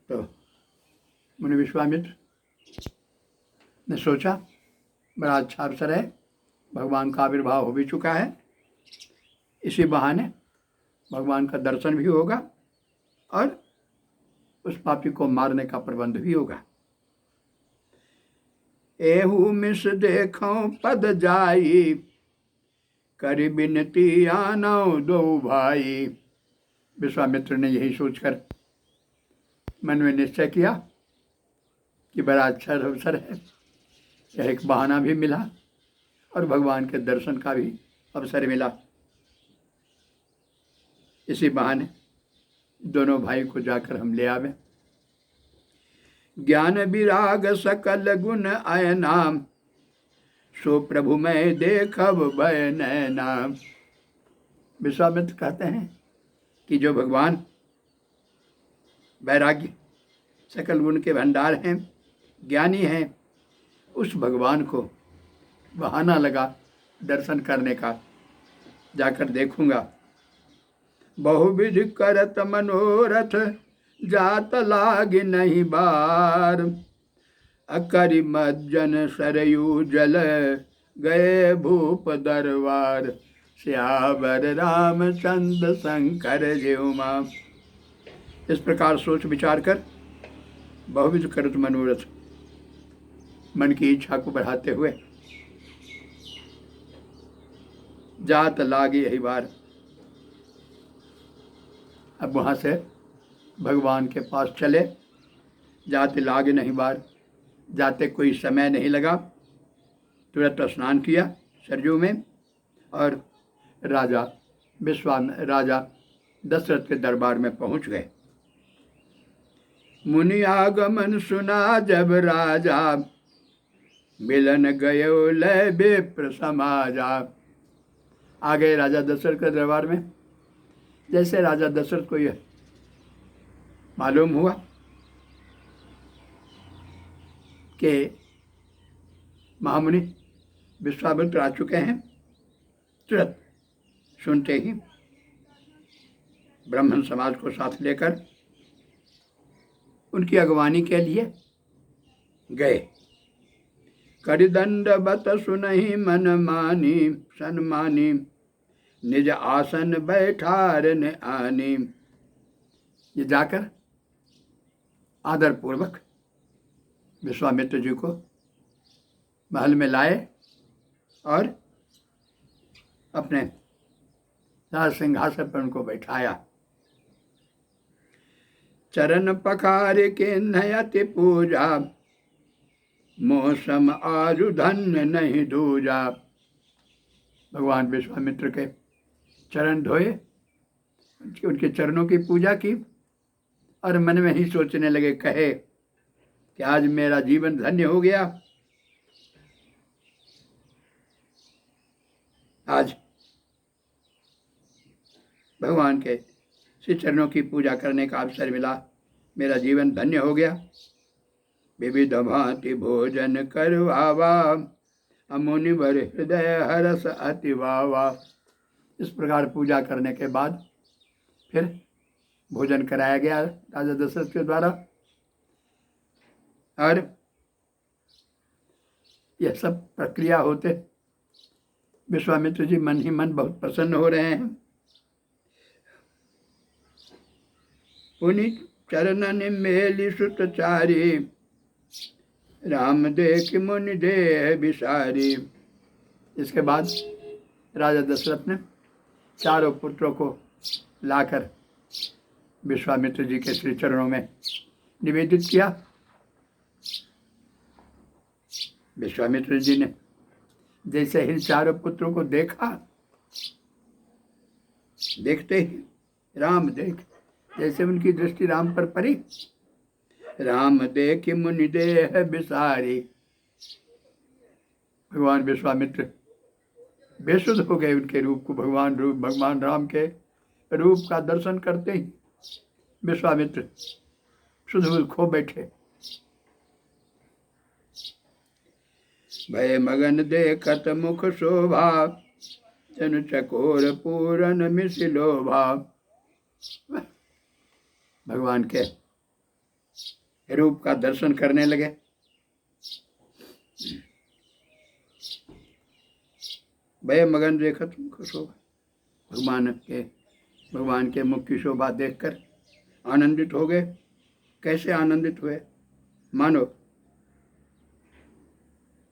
तो मुनि विश्वामित्र ने सोचा बड़ा अच्छा अवसर है, भगवान का आविर्भाव हो भी चुका है, इसी बहाने भगवान का दर्शन भी होगा और उस पापी को मारने का प्रबंध भी होगा। एहू मिस देखो पद जाई, करी बिनती आनो दो भाई। विश्वामित्र ने यही सोचकर मन में निश्चय किया कि बड़ा अच्छा अवसर है, यह एक बहाना भी मिला और भगवान के दर्शन का भी अवसर मिला। इसी बहाने दोनों भाई को जाकर हम ले आवे। ज्ञान विराग सकल गुण आय नाम, सो प्रभु मैं देखब भय नैना। विश्वामित्र कहते हैं कि जो भगवान वैराग्य सकल गुण के भंडार हैं, ज्ञानी हैं, उस भगवान को बहाना लगा दर्शन करने का, जाकर देखूंगा। बहुविध करत मनोरथ, जात लाग नहीं बार, अकरि मज्जन सरयू जल, गए भूप दरबार, श्यावर रामचंद्र शंकर ज्योमा। इस प्रकार सोच विचार कर बहुविध करत मनोरथ, मन की इच्छा को बढ़ाते हुए, जात लागे यही बार। अब वहाँ से भगवान के पास चले, जाते लागे नहीं बार, जाते कोई समय नहीं लगा, तुरंत स्नान किया सरयू में और राजा दशरथ के दरबार में पहुँच गए। मुनि आगमन सुना जब राजा, मिलन गयो लय विप्र समाजा। आ गए राजा दशरथ के दरबार में। जैसे राजा दशरथ को यह मालूम हुआ कि महामुनि विश्वामित्र आ चुके हैं, तुरंत सुनते ही ब्राह्मण समाज को साथ लेकर उनकी अगवानी के लिए गए। करिदंड बत सुनहि मन मानी, सन्मानी, निज आसन बैठार ने आनी। ये जाकर आदर पूर्वक विश्वामित्र जी को महल में लाए और अपने राज सिंहासन पर उनको बैठाया। चरण पखार के नयति पूजा, मौसम आजु धन्य नहीं दूजा। भगवान विश्वामित्र के चरण धोए, उनके चरणों की पूजा की और मन में ही सोचने लगे, कहे कि आज मेरा जीवन धन्य हो गया, आज भगवान के श्री चरणों की पूजा करने का अवसर मिला, मेरा जीवन धन्य हो गया। विविध भांति भोजन करवावा, मुनिवर हृदय हरस अति वावा। इस प्रकार पूजा करने के बाद फिर भोजन कराया गया राजा दशरथ के द्वारा और यह सब प्रक्रिया होते विश्वामित्र जी मन ही मन बहुत प्रसन्न हो रहे हैं। पुनि चरणन मेलि सुतचारी, राम देख मुनि देह विसारी। इसके बाद राजा दशरथ ने चारों पुत्रों को लाकर विश्वामित्र जी के श्री चरणों में निवेदित किया। विश्वामित्र जी ने जैसे ही चारों पुत्रों को देखा, देखते ही राम देख, जैसे उनकी दृष्टि राम पर पड़ी, राम देख मुनि देह विसारी। भगवान विश्वामित्र बेसुध हो गए उनके रूप को, भगवान राम के रूप का दर्शन करते ही विश्वामित्र सुध खो बैठे। भय मगन देखत मुख शोभा, जन चकोर पूरन मिसिलोभा। भगवान के रूप का दर्शन करने लगे। भय मगन देखा तुमको शोभा, भगवान के मुख की शोभा देखकर आनंदित हो गए। कैसे आनंदित हुए? मानो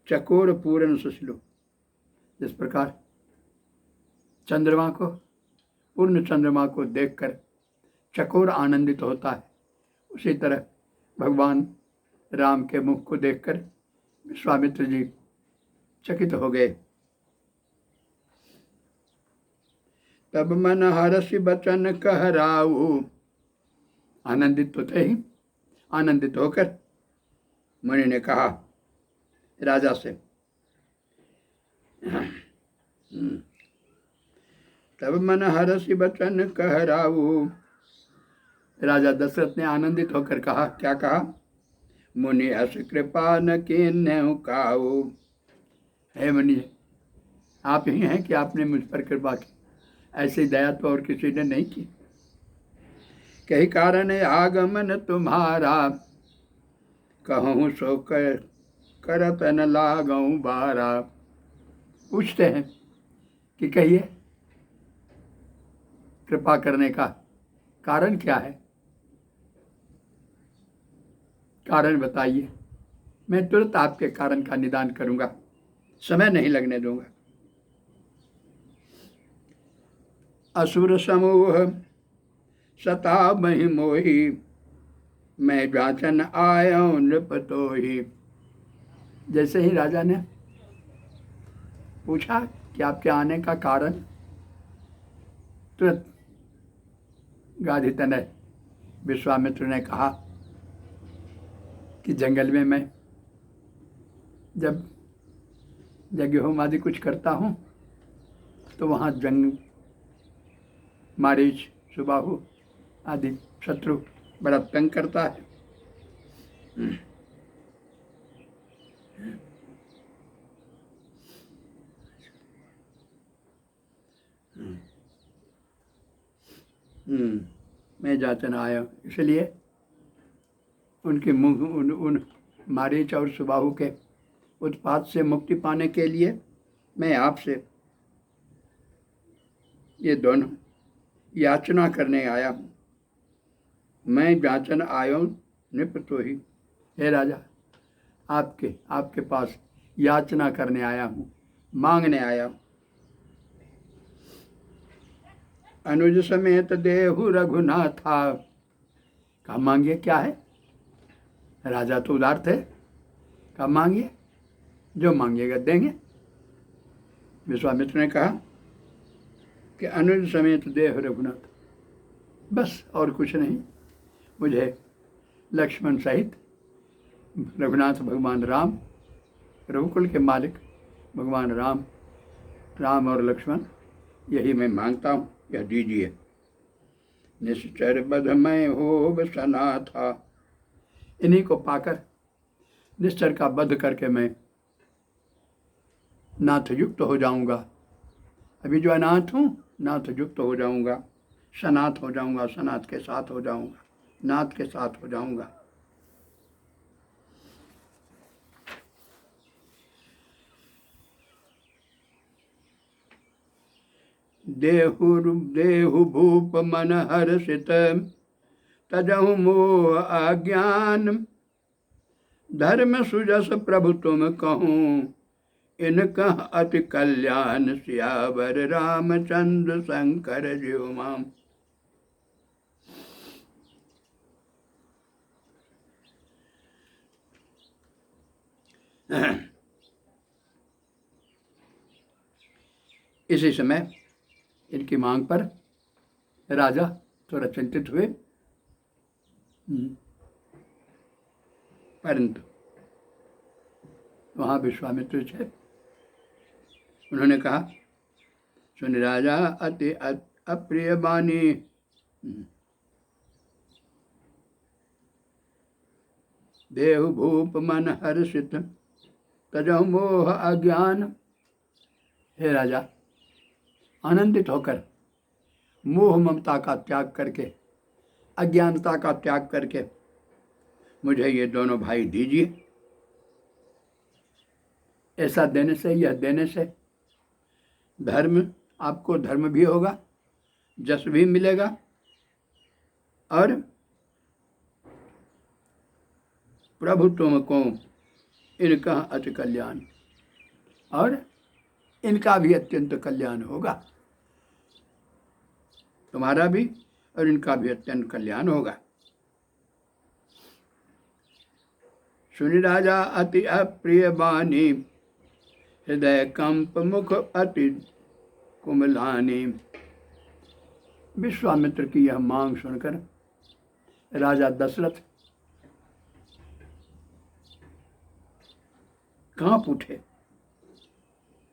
चकोर पूर्ण सुशीलो, जिस प्रकार चंद्रमा को, पूर्ण चंद्रमा को देखकर चकोर आनंदित होता है, उसी तरह भगवान राम के मुख को देखकर विश्वामित्र जी चकित हो गए। तब मन हर्षि बचन कहराऊ, आनंदित तो थे ही, आनंदित होकर मुनि ने कहा राजा से, तब मन हर्षि बचन कहराऊ, राजा दशरथ ने आनंदित होकर कहा, क्या कहा? मुनि अस कृपा न कीन्हु काऊ, हे मुनि, आप ही हैं कि आपने मुझ पर कृपा की, ऐसी दया तो और किसी ने नहीं की। कही कारण आगमन तुम्हारा, कहूँ सो करत न लागऊं बारा। पूछते हैं कि कहिए कृपा करने का कारण क्या है, कारण बताइए, मैं तुरंत आपके कारण का निदान करूंगा, समय नहीं लगने दूंगा। असुर समूह सता मही मोही, मैं जाचन आयो नृप तोही। जैसे ही राजा ने पूछा कि आपके आने का कारण, तुरंत गाधी तनय विश्वामित्र ने कहा कि जंगल में मैं जब यज्ञ होम आदि कुछ करता हूँ तो वहाँ जंग मारीच, सुबाहु आदि शत्रु बड़ा तंग करता है। मैं जाचन आया, इसलिए उनके मुंह उन मारीच और सुबाहु के उत्पात से मुक्ति पाने के लिए मैं आपसे ये दोनों याचना करने आया हूँ। मैं याचन आयो नृप तोही, हे राजा, आपके पास याचना करने आया हूँ, मांगने आया हूँ। अनुज समेत देहु रघुनाथा, कहा मांगिए, क्या है? राजा तो उदार थे, कहा मांगिए, जो मांगिएगा देंगे। विश्वामित्र ने कहा कि अनुज समेत देह रघुनाथ, बस और कुछ नहीं, मुझे लक्ष्मण सहित रघुनाथ भगवान राम, रघुकुल के मालिक भगवान राम और लक्ष्मण, यही मैं मांगता हूँ, यह दीजिए। निश्चर बधमय हो सना था, इन्हीं को पाकर निश्चर का बध करके मैं नाथ युक्त हो जाऊंगा। अभी जो अनाथ हूँ, नाथ युक्त हो जाऊंगा, सनाथ हो जाऊंगा, सनाथ के साथ हो जाऊंगा, नाथ के साथ हो जाऊंगा। देहु भूप मन हर्षित, तजहु मोह अज्ञान, धर्म सुजस प्रभु तुम कहूँ, इनका अति कल्याण, सियावर रामचंद्र शंकर जीव माम। इसी समय इनकी मांग पर राजा थोड़ा चिंतित हुए, परंतु वहाँ विश्वामित्र थे। उन्होंने कहा, सुन राजा, अति अप्रिय बानी, देहु भूप मन हर्षित, तजहु मोह अज्ञान। हे राजा, आनंदित होकर मोह ममता का त्याग करके अज्ञानता का त्याग करके मुझे ये दोनों भाई दीजिए। ऐसा देने से, यह देने से धर्म, आपको धर्म भी होगा, जस भी मिलेगा, और प्रभु तुमको इनका अति कल्याण, और इनका भी अत्यंत कल्याण होगा। तुम्हारा भी और इनका भी अत्यंत कल्याण होगा। सुनि राजा अति अप्रिय बानी, हृदय कंप मुख अति कुमलानी। विश्वामित्र की यह मांग सुनकर राजा दशरथ कांप उठे,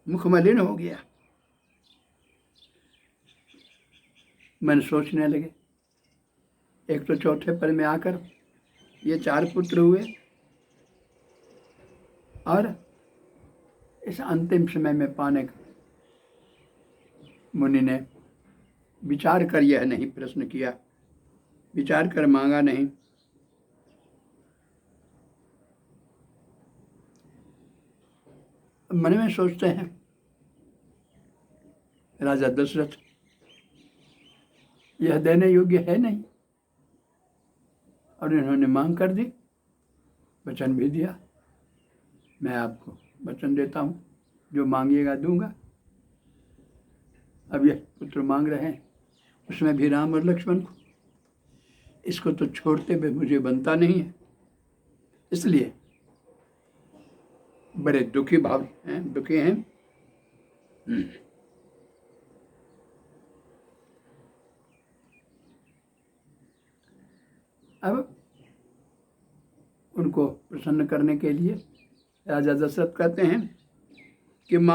मुख मलिन हो गया। मन सोचने लगे, एक तो चौथे पल में आकर ये 4 पुत्र हुए, और इस अंतिम समय में पाने का मुनि ने विचार कर यह नहीं प्रश्न किया, विचार कर मांगा नहीं। मन में सोचते हैं राजा दशरथ यह देने योग्य है नहीं, और इन्होंने मांग कर दी, वचन भी दिया, मैं आपको वचन देता हूँ, जो मांगिएगा दूंगा। अब यह पुत्र मांग रहे हैं, उसमें भी राम और लक्ष्मण को, इसको तो छोड़ते हुए मुझे बनता नहीं है। इसलिए बड़े दुखी हैं। अब उनको प्रसन्न करने के लिए राजा दशरथ कहते हैं कि